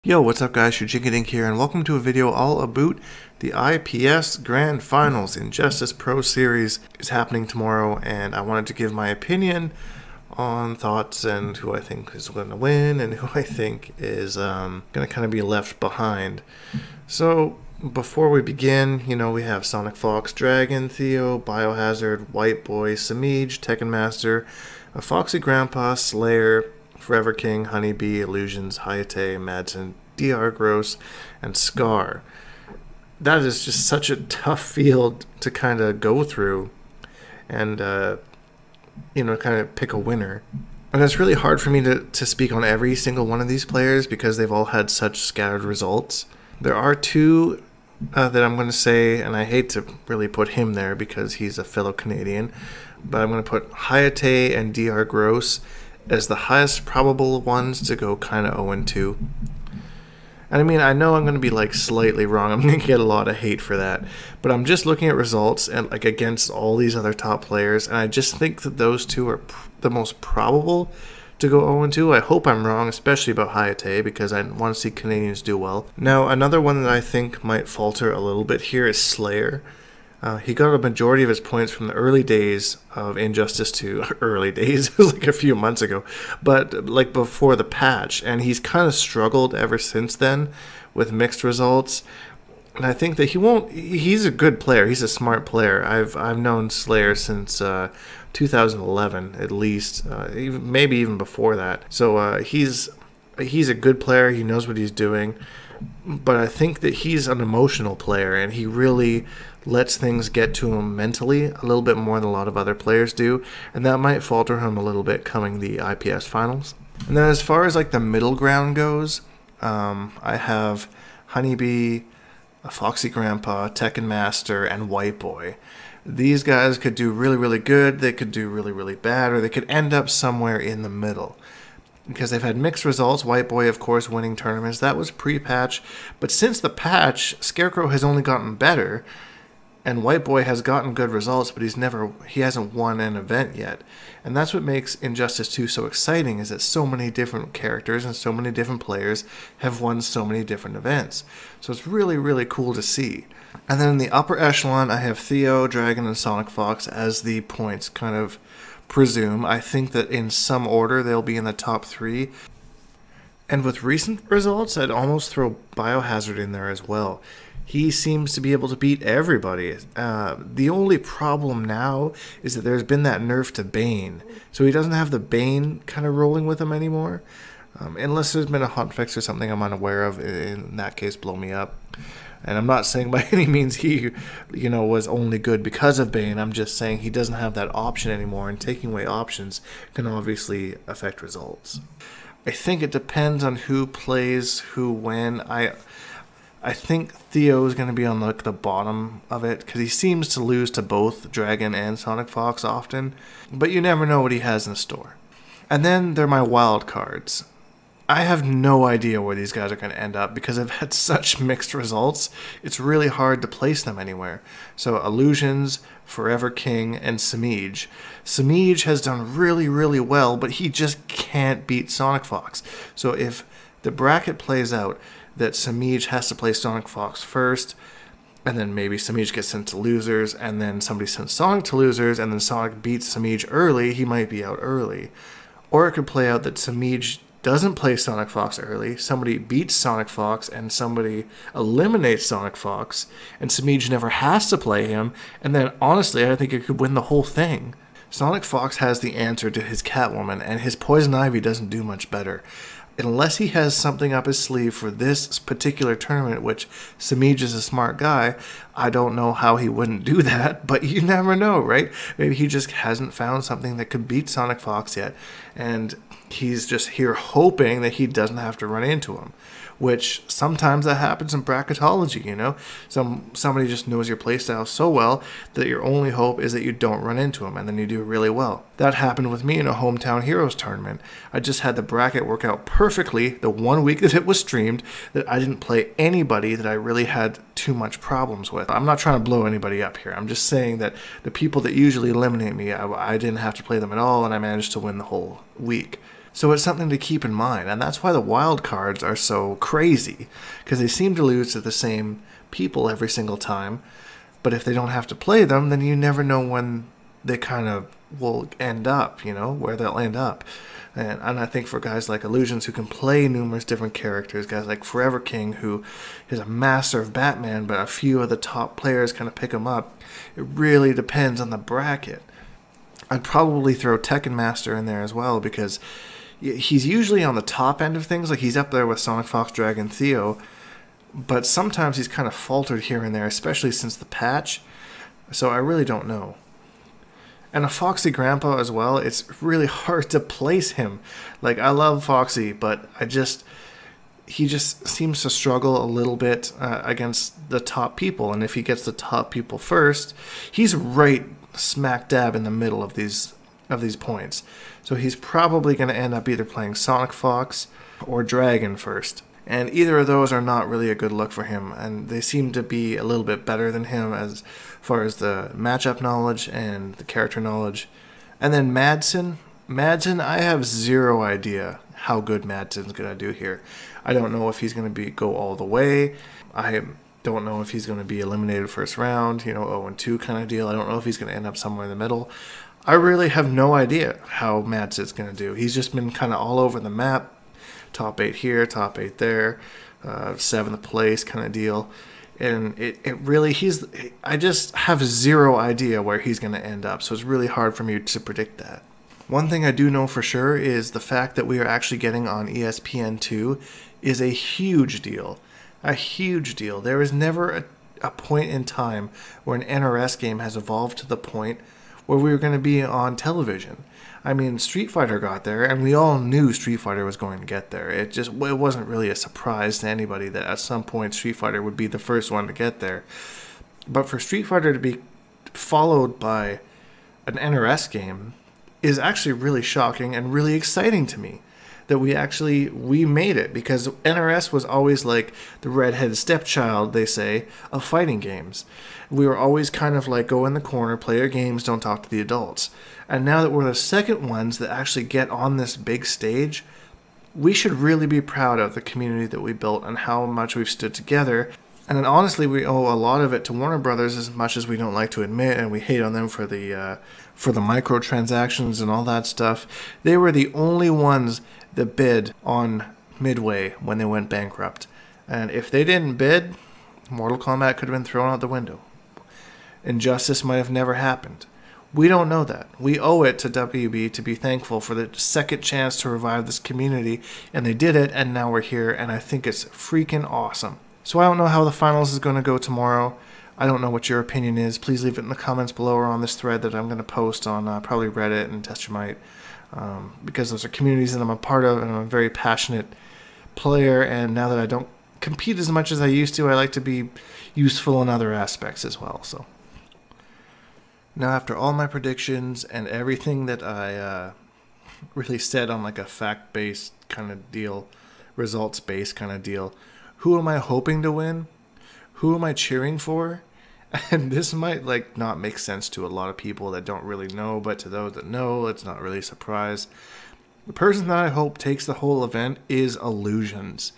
Yo, what's up guys, Shujinkydink here, and welcome to a video all about the IPS Grand Finals. Injustice Pro Series is happening tomorrow, and I wanted to give my opinion on thoughts and who I think is going to win and who I think is going to kind of be left behind. So, before we begin, we have Sonicfox, Dragon, Theo, Biohazard, White Boy, Samij, Tekken Master, a Foxy Grandpa, Slayer, Forever King, Honeybee, Illusions, Hayate, Madsen, DR Gross, and Scar. That is just such a tough field to kind of go through and, kind of pick a winner. And it's really hard for me to speak on every single one of these players because they've all had such scattered results. There are two that I'm going to say, and I hate to really put him there because he's a fellow Canadian, but I'm going to put Hayate and DR Gross as the highest probable ones to go kind of 0-2. And I mean, I know I'm going to be slightly wrong. I'm going to get a lot of hate for that. But I'm just looking at results and against all these other top players, and I just think that those two are the most probable to go 0-2. I hope I'm wrong, especially about Hayate, because I want to see Canadians do well. Now, another one that I think might falter a little bit here is Slayer. He got a majority of his points from the early days of Injustice 2. Early days, it was a few months ago, but before the patch, and he's kind of struggled ever since then with mixed results. And I think that he's a good player. He's a smart player. I've known Slayer since 2011 at least, maybe even before that. So he's a good player. He knows what he's doing. But I think that he's an emotional player, and he really lets things get to him mentally a little bit more than a lot of other players do, and that might falter him a little bit coming the IPS finals. And then as far as the middle ground goes, I have Honeybee, a Foxy Grandpa, Tekken Master, and White Boy. These guys could do really, really good, they could do really, really bad, or they could end up somewhere in the middle. Because they've had mixed results. White Boy, of course, winning tournaments. That was pre-patch. But since the patch, Scarecrow has only gotten better. And White Boy has gotten good results, but he hasn't won an event yet. And that's what makes Injustice 2 so exciting, is that so many different characters and so many different players have won so many different events. So it's really, really cool to see. And then in the upper echelon, I have Theo, Dragon, and Sonicfox as the points kind of presume. I think that in some order they'll be in the top 3. And with recent results, I'd almost throw Biohazard in there as well. He seems to be able to beat everybody. The only problem now is that there's been that nerf to Bane. So he doesn't have the Bane kind of rolling with him anymore. Unless there's been a hotfix or something I'm unaware of. In that case, blow me up. And I'm not saying by any means he, was only good because of Bane. I'm just saying he doesn't have that option anymore, and taking away options can obviously affect results. I think it depends on who plays who when. I think Theo is going to be on the bottom of it because he seems to lose to both Dragon and Sonicfox often, but you never know what he has in store. And then they're my wild cards. I have no idea where these guys are going to end up because I've had such mixed results. It's really hard to place them anywhere. So Illusions, Forever King, and Samij. Samij has done really, really well, but he just can't beat Sonicfox. So if the bracket plays out that Samij has to play Sonicfox first, and then maybe Samij gets sent to losers, and then somebody sends Sonic to losers, and then Sonic beats Samij early, he might be out early. Or it could play out that Samij doesn't play Sonicfox early, somebody beats Sonicfox, and somebody eliminates Sonicfox, and Samij never has to play him, and then honestly I think it could win the whole thing. Sonicfox has the answer to his Catwoman, and his Poison Ivy doesn't do much better. Unless he has something up his sleeve for this particular tournament, which Samij is a smart guy, I don't know how he wouldn't do that, but you never know, right? Maybe he just hasn't found something that could beat Sonicfox yet, and he's just here hoping that he doesn't have to run into him, which sometimes that happens in bracketology, Somebody just knows your playstyle so well that your only hope is that you don't run into him, and then you do really well. That happened with me in a Hometown Heroes tournament. I just had the bracket work out perfectly the 1 week that it was streamed, that I didn't play anybody that I really had too much problems with. I'm not trying to blow anybody up here. I'm just saying that the people that usually eliminate me, I didn't have to play them at all, and I managed to win the whole week. So it's something to keep in mind, and that's why the wild cards are so crazy, because they seem to lose to the same people every single time. But if they don't have to play them, then you never know when they kind of will end up, you know, where they'll end up. And I think for guys like Illusions who can play numerous different characters, guys like Forever King who is a master of Batman, but a few of the top players kind of pick him up, it really depends on the bracket. I'd probably throw Tekken Master in there as well, because he's usually on the top end of things, like he's up there with Sonicfox, Dragon, Theo, but sometimes he's kind of faltered here and there, especially since the patch, so I really don't know. And a Foxy Grandpa as well, it's really hard to place him. Like, I love Foxy, but he just seems to struggle a little bit against the top people, and if he gets the top people first, he's right smack dab in the middle of these points. So he's probably going to end up either playing Sonicfox or Dragon first. And either of those are not really a good look for him, and they seem to be a little bit better than him as far as the matchup knowledge and the character knowledge. And then Madsen, I have zero idea how good Madsen's going to do here. I don't know if he's going to go all the way. I don't know if he's going to be eliminated first round, you know, 0-2 kind of deal. I don't know if he's going to end up somewhere in the middle. I really have no idea how Madsen's going to do. He's just been kind of all over the map. Top 8 here, top 8 there, 7th place kind of deal. And it really, I just have zero idea where he's going to end up. So it's really hard for me to predict that. One thing I do know for sure is the fact that we are actually getting on ESPN2 is a huge deal. A huge deal. There is never a point in time where an NRS game has evolved to the point where we were going to be on television. I mean, Street Fighter got there, and we all knew Street Fighter was going to get there. It wasn't really a surprise to anybody that at some point Street Fighter would be the first one to get there. But for Street Fighter to be followed by an NRS game is actually really shocking and really exciting to me. That we made it, because NRS was always like the redheaded stepchild, they say, of fighting games. We were always kind of like, go in the corner, play our games, don't talk to the adults. And now that we're the second ones that actually get on this big stage, we should really be proud of the community that we built and how much we've stood together. And then honestly, we owe a lot of it to Warner Brothers, as much as we don't like to admit, and we hate on them for the microtransactions and all that stuff. They were the only ones that bid on Midway when they went bankrupt. And if they didn't bid, Mortal Kombat could have been thrown out the window. Injustice might have never happened. We don't know that. We owe it to WB to be thankful for the second chance to revive this community, and they did it, and now we're here, and I think it's freaking awesome. So I don't know how the finals is going to go tomorrow. I don't know what your opinion is. Please leave it in the comments below or on this thread that I'm going to post on probably Reddit and Test Your Might, because those are communities that I'm a part of, and I'm a very passionate player, and now that I don't compete as much as I used to, I like to be useful in other aspects as well. So now, after all my predictions and everything that I really said on like a fact-based kind of deal, results-based kind of deal, who am I hoping to win? Who am I cheering for? And this might like not make sense to a lot of people that don't really know, but to those that know, it's not really a surprise. The person that I hope takes the whole event is Illusions.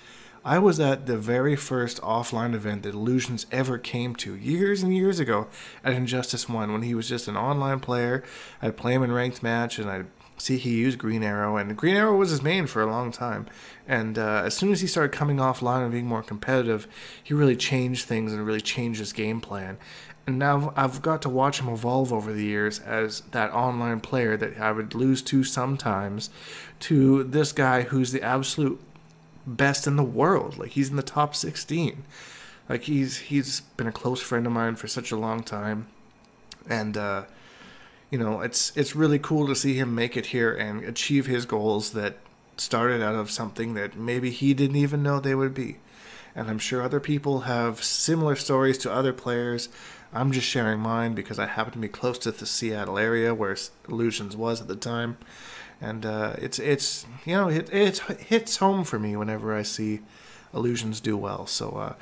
I was at the very first offline event that Illusions ever came to years and years ago at Injustice 1 when he was just an online player. I'd play him in ranked match, and I'd see he used Green Arrow, and Green Arrow was his main for a long time. And as soon as he started coming offline and being more competitive, he really changed things and really changed his game plan. And now I've got to watch him evolve over the years as that online player that I would lose to sometimes, to this guy who's the absolute best in the world. Like, he's in the top 16. Like, he's been a close friend of mine for such a long time, and you know, it's really cool to see him make it here and achieve his goals that started out of something that maybe he didn't even know they would be. And I'm sure other people have similar stories to other players. I'm just sharing mine because I happen to be close to the Seattle area where Illusions was at the time. And it's you know, it hits home for me whenever I see Illusions do well. So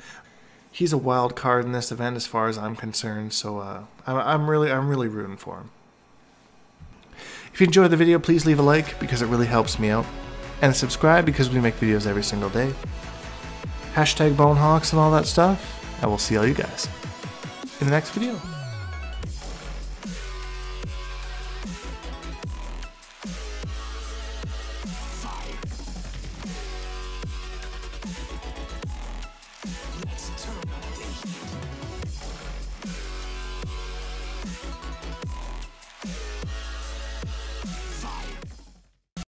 he's a wild card in this event as far as I'm concerned. So I'm really rooting for him. If you enjoyed the video, please leave a like because it really helps me out. and subscribe because we make videos every single day. Hashtag Bonehawks and all that stuff. I will see all you guys in the next video.